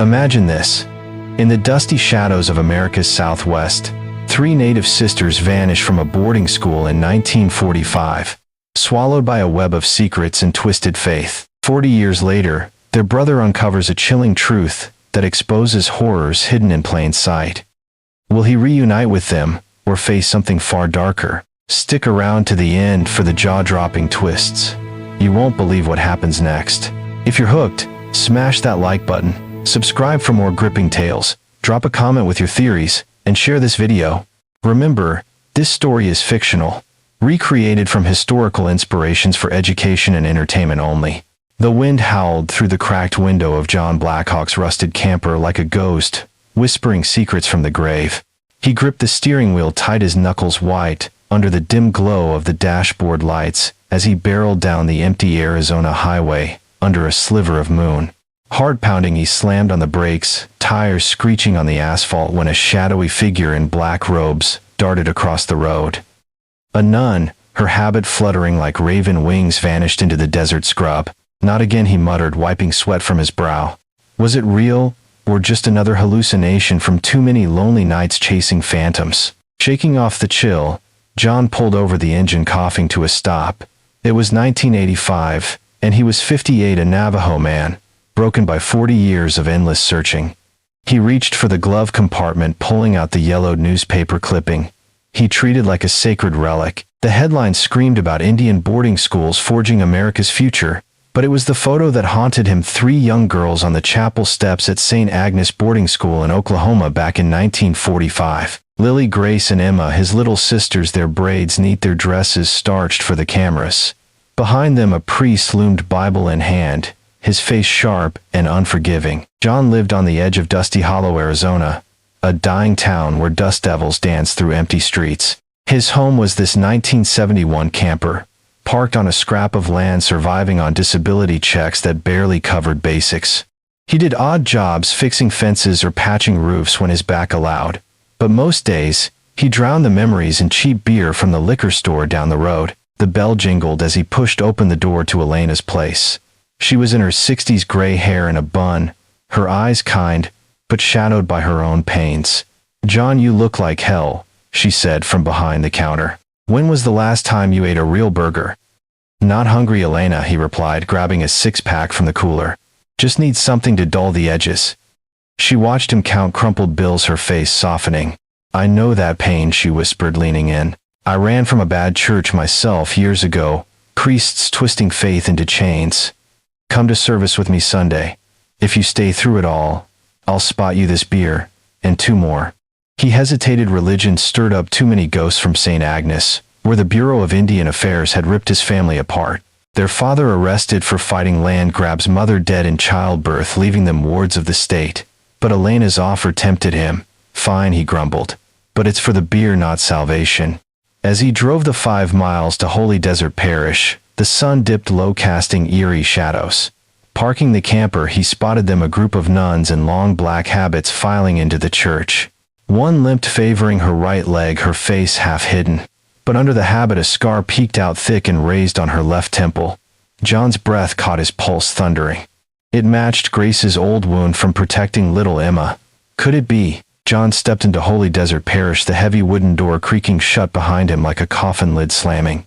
Imagine this. In the dusty shadows of America's Southwest, three native sisters vanish from a boarding school in 1945, swallowed by a web of secrets and twisted faith. 40 years later, their brother uncovers a chilling truth that exposes horrors hidden in plain sight. Will he reunite with them, or face something far darker? Stick around to the end for the jaw-dropping twists. You won't believe what happens next. If you're hooked, smash that like button, subscribe for more gripping tales, drop a comment with your theories, and share this video. Remember, this story is fictional, recreated from historical inspirations for education and entertainment only. The wind howled through the cracked window of John Blackhawk's rusted camper like a ghost, whispering secrets from the grave. He gripped the steering wheel tight, his knuckles white, under the dim glow of the dashboard lights, as he barreled down the empty Arizona highway, under a sliver of moon. Heart-pounding, he slammed on the brakes, tires screeching on the asphalt when a shadowy figure in black robes darted across the road. A nun, her habit fluttering like raven wings, vanished into the desert scrub. Not again, he muttered, wiping sweat from his brow. Was it real, or just another hallucination from too many lonely nights chasing phantoms? Shaking off the chill, John pulled over the engine, coughing to a stop. It was 1985, and he was 58, a Navajo man, broken by 40 years of endless searching. He reached for the glove compartment, pulling out the yellowed newspaper clipping. He treated like a sacred relic. The headline screamed about Indian boarding schools forging America's future, but it was the photo that haunted him: three young girls on the chapel steps at St. Agnes Boarding School in Oklahoma back in 1945. Lily, Grace, and Emma, his little sisters, their braids neat, their dresses starched for the cameras. Behind them, a priest loomed, Bible in hand, his face sharp and unforgiving. John lived on the edge of Dusty Hollow, Arizona, a dying town where dust devils danced through empty streets. His home was this 1971 camper, parked on a scrap of land, surviving on disability checks that barely covered basics. He did odd jobs, fixing fences or patching roofs when his back allowed, but most days, he drowned the memories in cheap beer from the liquor store down the road. The bell jingled as he pushed open the door to Elena's place. She was in her 60s, gray hair in a bun, her eyes kind, but shadowed by her own pains. "John, you look like hell," she said from behind the counter. "When was the last time you ate a real burger?" "Not hungry, Elena," he replied, grabbing a six-pack from the cooler. "Just need something to dull the edges." She watched him count crumpled bills, her face softening. "I know that pain," she whispered, leaning in. "I ran from a bad church myself years ago, priests twisting faith into chains. Come to service with me Sunday. If you stay through it all, I'll spot you this beer, and two more." He hesitated. Religion stirred up too many ghosts from St. Agnes, where the Bureau of Indian Affairs had ripped his family apart. Their father arrested for fighting land grabs, mother dead in childbirth, leaving them wards of the state. But Elena's offer tempted him. "Fine," he grumbled, "but it's for the beer, not salvation." As he drove the 5 miles to Holy Desert Parish, the sun dipped low, casting eerie shadows. Parking the camper, he spotted them, a group of nuns in long black habits, filing into the church. One limped, favoring her right leg, her face half hidden, but under the habit a scar peeked out thick and raised on her left temple. John's breath caught his pulse thundering. It matched Grace's old wound from protecting little Emma. Could it be? John stepped into Holy Desert Parish, the heavy wooden door creaking shut behind him like a coffin lid slamming.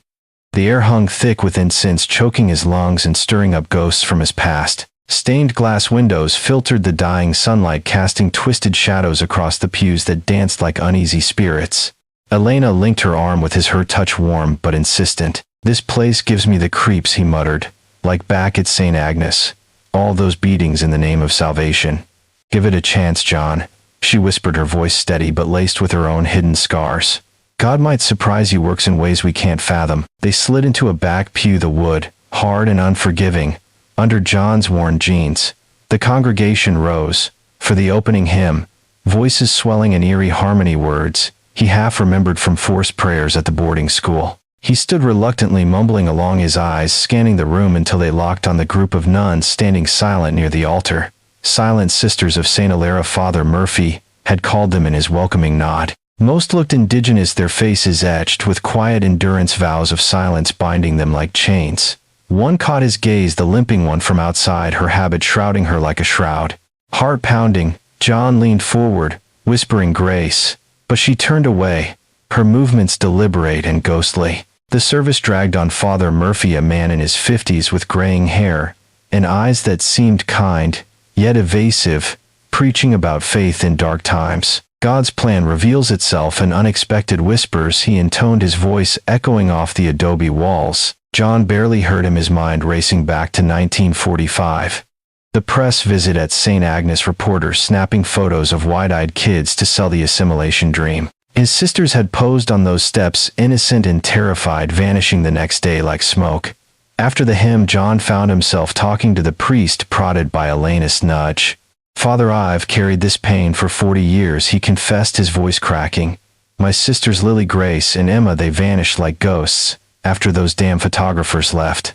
The air hung thick with incense, choking his lungs and stirring up ghosts from his past. Stained glass windows filtered the dying sunlight, casting twisted shadows across the pews that danced like uneasy spirits. Elena linked her arm with his, her touch warm but insistent. "This place gives me the creeps," he muttered, "like back at St. Agnes. All those beatings in the name of salvation." "Give it a chance, John," she whispered, her voice steady but laced with her own hidden scars. "God might surprise you, works in ways we can't fathom." They slid into a back pew, the wood, hard and unforgiving, under John's worn jeans. The congregation rose for the opening hymn, voices swelling in eerie harmony, words he half remembered from forced prayers at the boarding school. He stood reluctantly, mumbling along, his eyes scanning the room until they locked on the group of nuns standing silent near the altar. Silent Sisters of St. Hilaire, Father Murphy had called them in his welcoming nod. Most looked indigenous, their faces etched with quiet endurance, vows of silence binding them like chains. One caught his gaze, the limping one from outside, her habit shrouding her like a shroud. Heart pounding, John leaned forward, whispering grace, but she turned away, her movements deliberate and ghostly. The service dragged on. Father Murphy, a man in his 50s with graying hair, and eyes that seemed kind, yet evasive, preaching about faith in dark times. God's plan reveals itself in unexpected whispers. He intoned, his voice echoing off the adobe walls. John barely heard him, his mind racing back to 1945. The press visit at St. Agnes, reporters snapping photos of wide-eyed kids to sell the assimilation dream. His sisters had posed on those steps, innocent and terrified, vanishing the next day like smoke. After the hymn, John found himself talking to the priest, prodded by Elena's nudge. "Father, I've carried this pain for 40 years, he confessed, his voice cracking. "My sisters Lily Grace and Emma, they vanished like ghosts after those damn photographers left.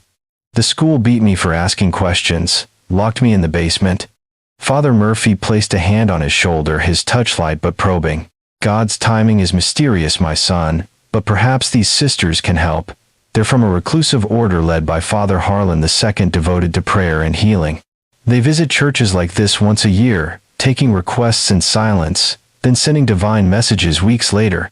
The school beat me for asking questions, locked me in the basement." Father Murphy placed a hand on his shoulder, his touch light but probing. "God's timing is mysterious, my son, but perhaps these sisters can help. They're from a reclusive order led by Father Harlan II, devoted to prayer and healing. They visit churches like this once a year, taking requests in silence, then sending divine messages weeks later."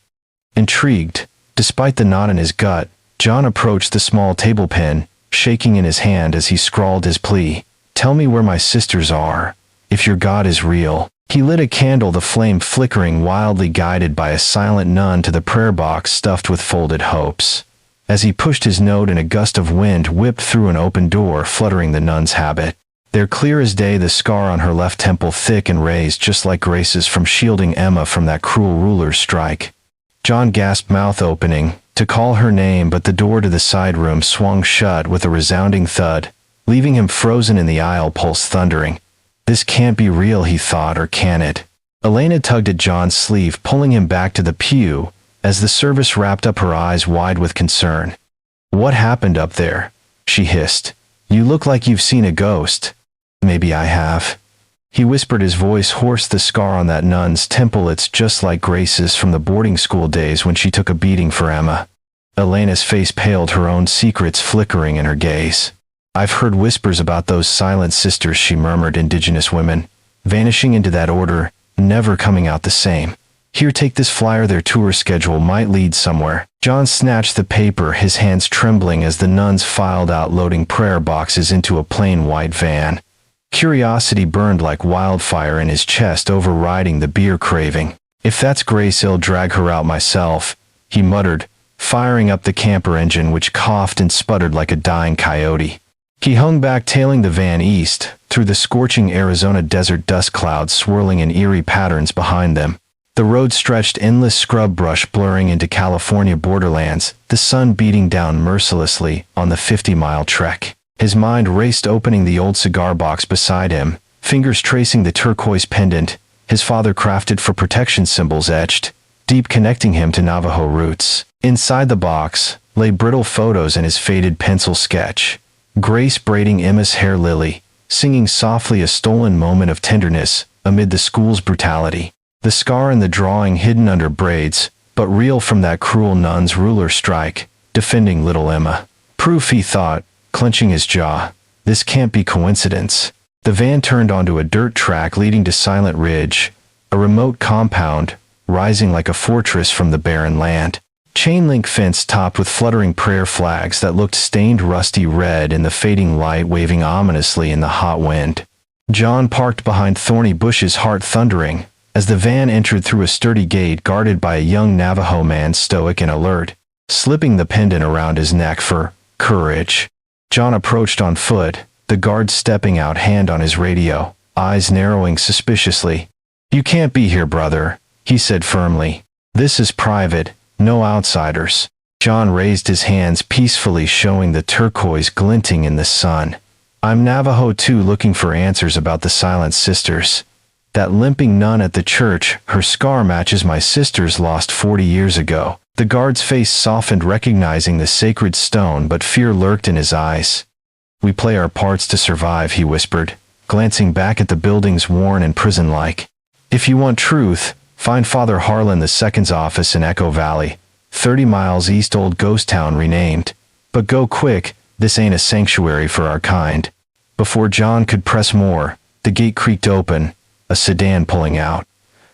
Intrigued, despite the knot in his gut, John approached the small table pen, shaking in his hand as he scrawled his plea. "Tell me where my sisters are, if your God is real." He lit a candle, the flame flickering wildly, guided by a silent nun to the prayer box stuffed with folded hopes. As he pushed his note, a gust of wind whipped through an open door, fluttering the nun's habit. There, clear as day, the scar on her left temple, thick and raised, just like Grace's, from shielding Emma from that cruel ruler's strike. John gasped, mouth opening, to call her name, but the door to the side room swung shut with a resounding thud, leaving him frozen in the aisle, pulse thundering. This can't be real, he thought, or can it? Elena tugged at John's sleeve, pulling him back to the pew, as the service wrapped up, her eyes wide with concern. "What happened up there?" she hissed. "You look like you've seen a ghost." "Maybe I have," he whispered, his voice hoarse. "The scar on that nun's temple, it's just like Grace's from the boarding school days when she took a beating for Emma." Elena's face paled, her own secrets flickering in her gaze. "I've heard whispers about those silent sisters," she murmured, "indigenous women, vanishing into that order, never coming out the same. Here, take this flyer, their tour schedule might lead somewhere." John snatched the paper, his hands trembling as the nuns filed out, loading prayer boxes into a plain white van. Curiosity burned like wildfire in his chest, overriding the beer craving. "If that's Grace, I'll drag her out myself," he muttered, firing up the camper engine, which coughed and sputtered like a dying coyote. He hung back, tailing the van east, through the scorching Arizona desert, dust clouds swirling in eerie patterns behind them. The road stretched, endless scrub brush blurring into California borderlands, the sun beating down mercilessly on the 50-mile trek. His mind raced, opening the old cigar box beside him, fingers tracing the turquoise pendant his father crafted for protection, symbols etched deep, connecting him to Navajo roots. Inside the box lay brittle photos and his faded pencil sketch. Grace braiding Emma's hair, Lily singing softly, a stolen moment of tenderness amid the school's brutality. The scar in the drawing hidden under braids, but real from that cruel nun's ruler strike, defending little Emma. Proof, he thought, clenching his jaw. This can't be coincidence. The van turned onto a dirt track leading to Silent Ridge, a remote compound rising like a fortress from the barren land. Chain-link fence topped with fluttering prayer flags that looked stained rusty red in the fading light, waving ominously in the hot wind. John parked behind thorny bushes, heart thundering, as the van entered through a sturdy gate guarded by a young Navajo man, stoic and alert, slipping the pendant around his neck for courage. John approached on foot, the guard stepping out, hand on his radio, eyes narrowing suspiciously. "You can't be here, brother," he said firmly. "This is private. No outsiders." John raised his hands peacefully, showing the turquoise glinting in the sun. "I'm Navajo too, looking for answers about the Silent Sisters. That limping nun at the church, her scar matches my sister's lost 40 years ago." The guard's face softened, recognizing the sacred stone, but fear lurked in his eyes. "We play our parts to survive," he whispered, glancing back at the buildings, worn and prison-like. "If you want truth, find Father Harlan II's office in Echo Valley, 30 miles east, old ghost town renamed. But go quick, this ain't a sanctuary for our kind." Before John could press more, The gate creaked open, a sedan pulling out.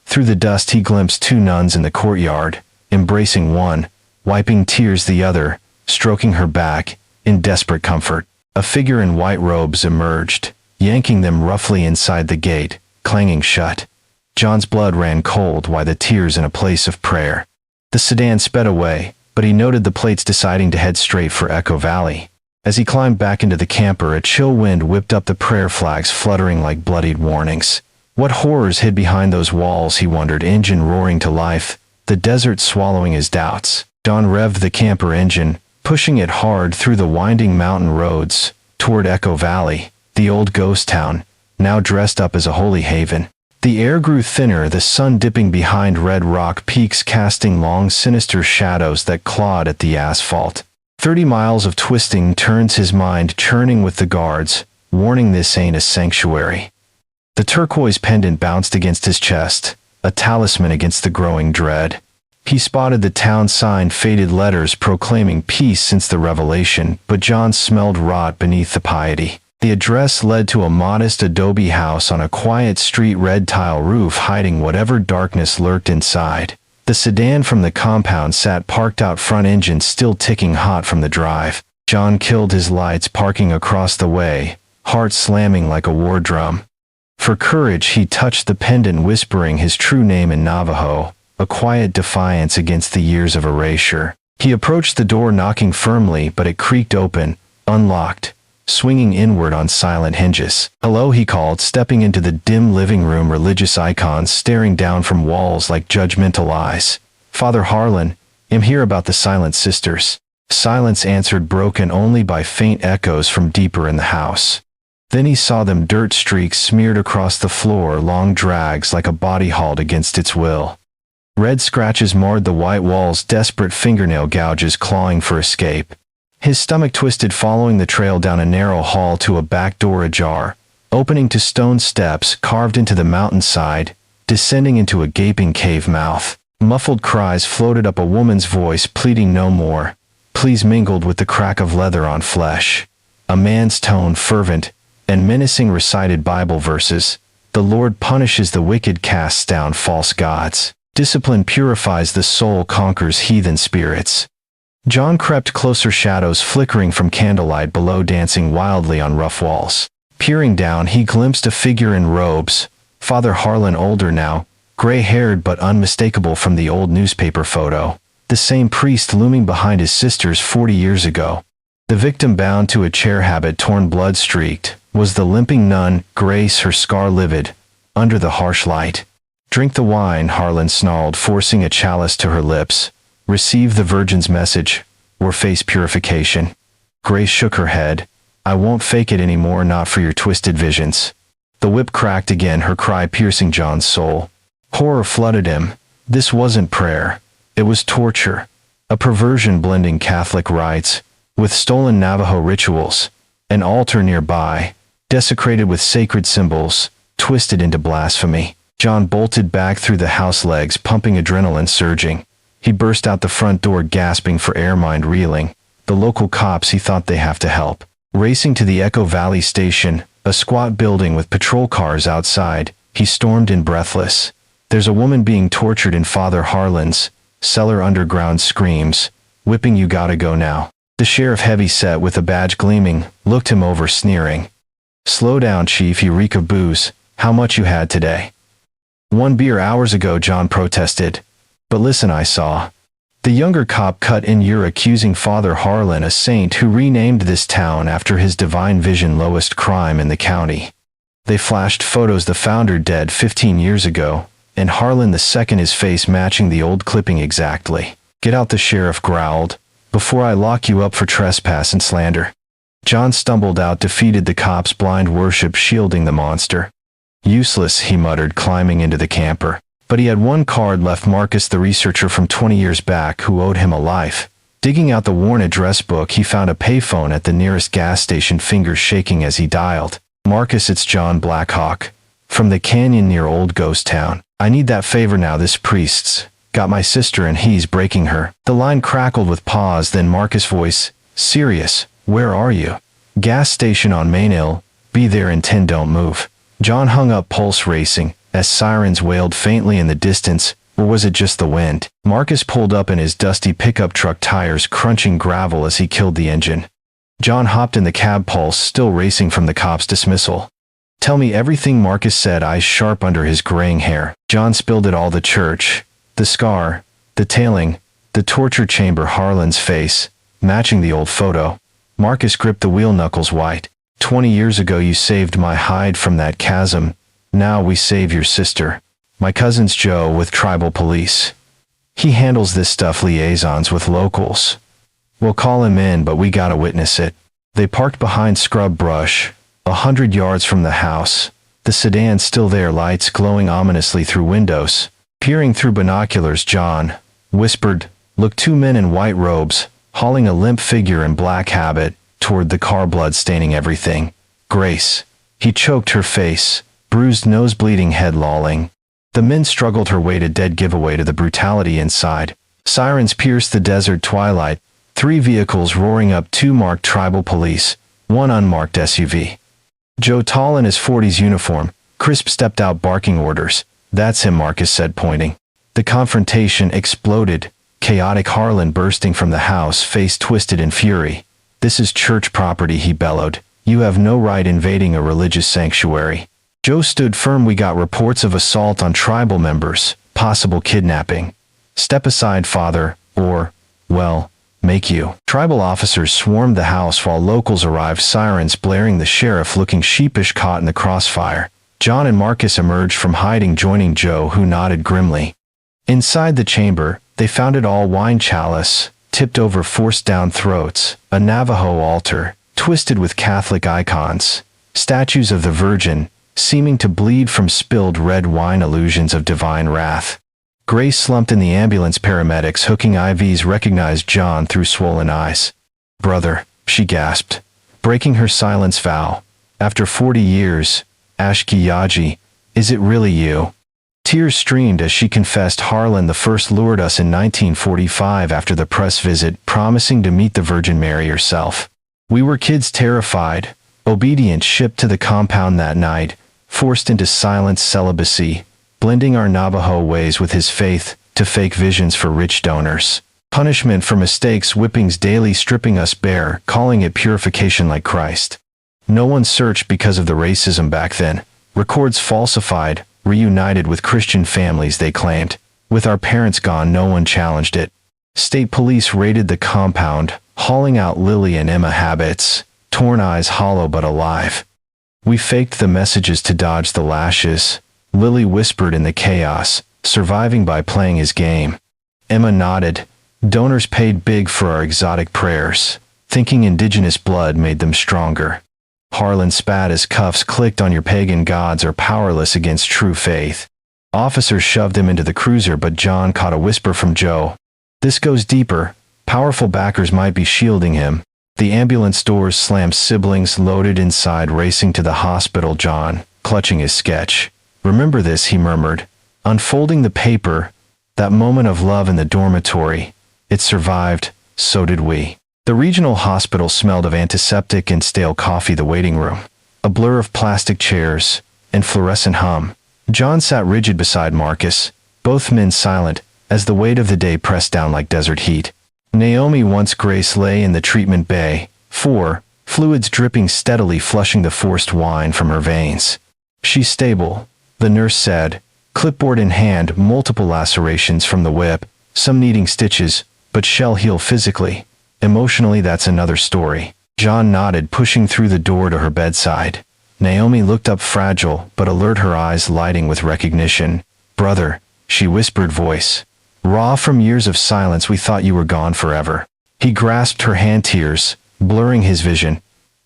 Through the dust he glimpsed two nuns in the courtyard, embracing one, wiping tears the other, stroking her back, in desperate comfort. A figure in white robes emerged, yanking them roughly inside the gate, clanging shut. John's blood ran cold while the tears in a place of prayer. The sedan sped away, but he noted the plates deciding to head straight for Echo Valley. As he climbed back into the camper, a chill wind whipped up, the prayer flags fluttering like bloodied warnings. What horrors hid behind those walls, he wondered, engine roaring to life, the desert swallowing his doubts. John revved the camper engine, pushing it hard through the winding mountain roads, toward Echo Valley, the old ghost town, now dressed up as a holy haven. The air grew thinner, the sun dipping behind red rock peaks, casting long sinister shadows that clawed at the asphalt. 30 miles of twisting turns, his mind churning with the guards, warning this ain't a sanctuary. The turquoise pendant bounced against his chest, a talisman against the growing dread. He spotted the town sign, faded letters proclaiming peace since the revelation, but John smelled rot beneath the piety. The address led to a modest adobe house on a quiet street, red tile roof hiding whatever darkness lurked inside. The sedan from the compound sat parked out front, engine still ticking hot from the drive. John killed his lights, parking across the way, heart slamming like a war drum. For courage, he touched the pendant, whispering his true name in Navajo, a quiet defiance against the years of erasure. He approached the door, knocking firmly, but it creaked open, unlocked, swinging inward on silent hinges. "Hello," he called, stepping into the dim living room, religious icons staring down from walls like judgmental eyes. "Father Harlan, I'm here about the Silent Sisters." Silence answered, broken only by faint echoes from deeper in the house. Then he saw them, dirt streaks smeared across the floor, long drags like a body hauled against its will. Red scratches marred the white walls, desperate fingernail gouges clawing for escape. His stomach twisted, following the trail down a narrow hall to a back door ajar, opening to stone steps carved into the mountainside, descending into a gaping cave mouth. Muffled cries floated up, a woman's voice pleading no more, please, mingled with the crack of leather on flesh. A man's tone, fervent and menacing, recited Bible verses. "The Lord punishes the wicked, casts down false gods. Discipline purifies the soul, conquers heathen spirits." John crept closer, shadows flickering from candlelight below, dancing wildly on rough walls. Peering down, he glimpsed a figure in robes, Father Harlan, older now, gray-haired but unmistakable from the old newspaper photo. The same priest looming behind his sisters 40 years ago. The victim, bound to a chair, habit torn, blood-streaked, was the limping nun, Grace, her scar livid, under the harsh light. "Drink the wine," Harlan snarled, forcing a chalice to her lips. "Receive the Virgin's message, or face purification." Grace shook her head. "I won't fake it anymore, not for your twisted visions." The whip cracked again, her cry piercing John's soul. Horror flooded him. This wasn't prayer. It was torture. A perversion blending Catholic rites with stolen Navajo rituals. An altar nearby, desecrated with sacred symbols, twisted into blasphemy. John bolted back through the house, legs pumping, adrenaline surging. He burst out the front door, gasping for air, mind reeling. The local cops, he thought they have to help. Racing to the Echo Valley station, a squat building with patrol cars outside, he stormed in, breathless. "There's a woman being tortured in Father Harlan's cellar underground," screams, "Whipping, you gotta go now." The sheriff, heavy set with a badge gleaming, looked him over, sneering. "Slow down, Chief, you reek of booze. How much you had today?" "1 beer hours ago," John protested. "But listen, I saw." The younger cop cut in, "You're accusing Father Harlan, a saint who renamed this town after his divine vision, lowest crime in the county." They flashed photos, the founder dead 15 years ago, and Harlan II, his face matching the old clipping exactly. "Get out," the sheriff growled, "before I lock you up for trespass and slander." John stumbled out, defeated, the cops' blind worship shielding the monster. "Useless," he muttered, climbing into the camper. But he had one card left, Marcus, the researcher from 20 years back who owed him a life. Digging out the worn address book, he found a payphone at the nearest gas station, fingers shaking as he dialed. "Marcus, it's John Blackhawk. From the canyon near Old Ghost Town. I need that favor now. This priest's got my sister and he's breaking her." The line crackled with pause, then Marcus' voice, serious, "Where are you?" "Gas station on Main Hill. Be there in 10, don't move." John hung up, pulse racing, as sirens wailed faintly in the distance, or was it just the wind? Marcus pulled up in his dusty pickup truck, tires crunching gravel as he killed the engine. John hopped in the cab, pulse still racing from the cop's dismissal. "Tell me everything," Marcus said, eyes sharp under his graying hair. John spilled it all: the church, the scar, the tailing, the torture chamber, Harlan's face, matching the old photo. Marcus gripped the wheel, knuckles white. "20 years ago you saved my hide from that chasm. Now we save your sister. My cousin's Joe with tribal police. He handles this stuff, liaisons with locals. We'll call him in, but we gotta witness it." They parked behind scrub brush, 100 yards from the house, the sedan still there, lights glowing ominously through windows. Peering through binoculars, John whispered, "Look, 2 men in white robes, hauling a limp figure in black habit toward the car, blood staining everything. Grace." He choked, her face, bruised, nose bleeding, head lolling. The men struggled her way to dead, giveaway to the brutality inside. Sirens pierced the desert twilight, 3 vehicles roaring up, 2 marked tribal police, 1 unmarked SUV. Joe, tall in his 40s uniform, crisp, stepped out barking orders. "That's him," Marcus said, pointing. The confrontation exploded, chaotic. Harlan bursting from the house, face twisted in fury. "This is church property," he bellowed. "You have no right invading a religious sanctuary." Joe stood firm. "We got reports of assault on tribal members, possible kidnapping. Step aside, father, or, well, make you." Tribal officers swarmed the house while locals arrived, sirens blaring, the sheriff looking sheepish, caught in the crossfire. John and Marcus emerged from hiding, joining Joe, who nodded grimly. Inside the chamber, they found it all: wine chalice, tipped over, forced down throats, a Navajo altar, twisted with Catholic icons, statues of the Virgin, seeming to bleed from spilled red wine, illusions of divine wrath. Grace slumped in the ambulance, paramedics hooking IVs, recognized John through swollen eyes. "Brother," she gasped, breaking her silence vow. "After 40 years, Ashki Yaji, is it really you?" Tears streamed as she confessed. "Harlan the First lured us in 1945 after the press visit, promising to meet the Virgin Mary herself. We were kids, terrified, obedient, shipped to the compound that night, forced into silent celibacy, blending our Navajo ways with his faith to fake visions for rich donors. Punishment for mistakes, whippings daily, stripping us bare, calling it purification like Christ. No one searched because of the racism back then. Records falsified, reunited with Christian families, they claimed. With our parents gone, no one challenged it. State police raided the compound, hauling out Lily and Emma habits, torn eyes hollow but alive. We faked the messages to dodge the lashes," Lily whispered in the chaos, "surviving by playing his game." Emma nodded. "Donors paid big for our exotic prayers, thinking indigenous blood made them stronger." Harlan spat as cuffs clicked. "On your pagan gods are powerless against true faith." Officers shoved him into the cruiser, but John caught a whisper from Joe. "This goes deeper. Powerful backers might be shielding him." The ambulance doors slammed, siblings loaded inside, racing to the hospital. John, clutching his sketch. "Remember this," he murmured, unfolding the paper. "That moment of love in the dormitory. It survived, so did we." The regional hospital smelled of antiseptic and stale coffee. The waiting room, a blur of plastic chairs and fluorescent hum. John sat rigid beside Marcus, both men silent, as the weight of the day pressed down like desert heat. Naomi, once Grace, lay in the treatment bay, fluids dripping steadily, flushing the forced wine from her veins. "She's stable," the nurse said, clipboard in hand, multiple lacerations from the whip, some needing stitches, but she'll heal physically. Emotionally, that's another story. John nodded, pushing through the door to her bedside. Naomi looked up, fragile but alert, her eyes lighting with recognition. "Brother," she whispered, voice raw from years of silence, "we thought you were gone forever." He grasped her hand, tears blurring his vision.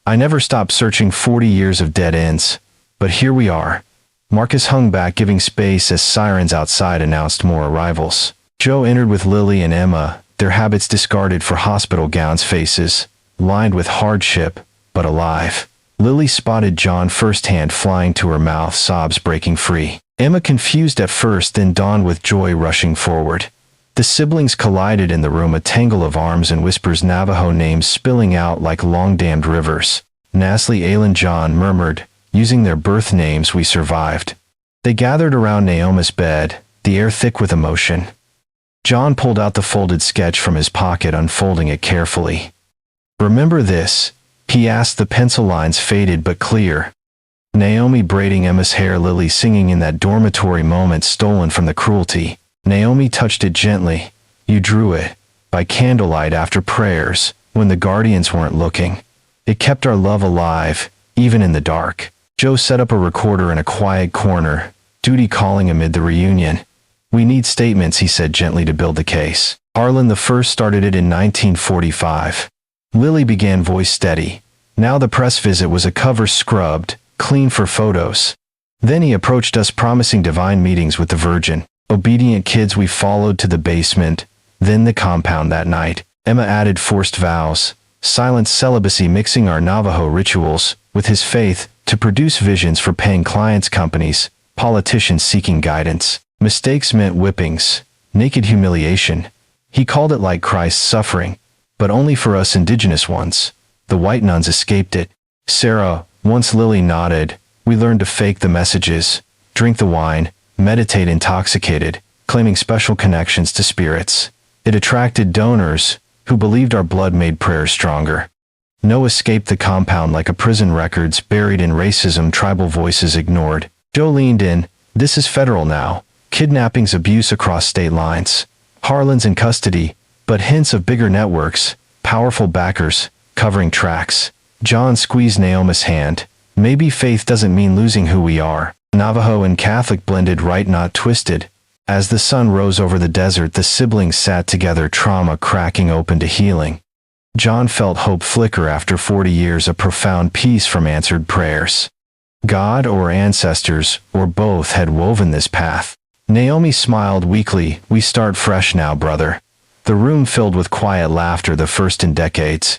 "I never stopped searching, 40 years of dead ends. But here we are." Marcus hung back, giving space as sirens outside announced more arrivals. Joe entered with Lily and Emma, their habits discarded for hospital gowns, faces lined with hardship, but alive. Lily spotted John firsthand, flying to her mouth, sobs breaking free. Emma, confused at first, then dawned with joy, rushing forward. The siblings collided in the room, a tangle of arms and whispers, Navajo names spilling out like long-dammed rivers. "Nasli Alan," John murmured, Using their birth names, we survived. They gathered around Naomi's bed, the air thick with emotion. John pulled out the folded sketch from his pocket, unfolding it carefully. "Remember this?" he asked, the pencil lines faded but clear. Naomi braiding Emma's hair, Lily singing in that dormitory moment stolen from the cruelty. Naomi touched it gently. "You drew it, by candlelight after prayers, when the guardians weren't looking. It kept our love alive, even in the dark." Joe set up a recorder in a quiet corner, duty calling amid the reunion. "We need statements," he said gently, to build the case. Harlan I started it in 1945. Lily began, voice steady. Now the press visit was a cover scrubbed, clean for photos. Then he approached us, promising divine meetings with the Virgin. Obedient kids, we followed to the basement, then the compound that night. Emma added forced vows, silent celibacy, mixing our Navajo rituals with his faith to produce visions for paying clients, companies, politicians seeking guidance. Mistakes meant whippings, naked humiliation. He called it like Christ's suffering, but only for us indigenous ones. The white nuns escaped it. "Sarah," once Lily nodded, "we learned to fake the messages, drink the wine, meditate intoxicated, claiming special connections to spirits. It attracted donors who believed our blood made prayers stronger. No escaped the compound like a prison, records buried in racism, tribal voices ignored." Joe leaned in. "This is federal now. Kidnappings, abuse across state lines. Harlan's in custody, but hints of bigger networks, powerful backers, covering tracks." John squeezed Naomi's hand. "Maybe faith doesn't mean losing who we are. Navajo and Catholic blended, right, not twisted." As the sun rose over the desert, the siblings sat together, trauma cracking open to healing. John felt hope flicker after 40 years, a profound peace from answered prayers. God or ancestors, or both, had woven this path. Naomi smiled weakly. "We start fresh now, brother." The room filled with quiet laughter, the first in decades.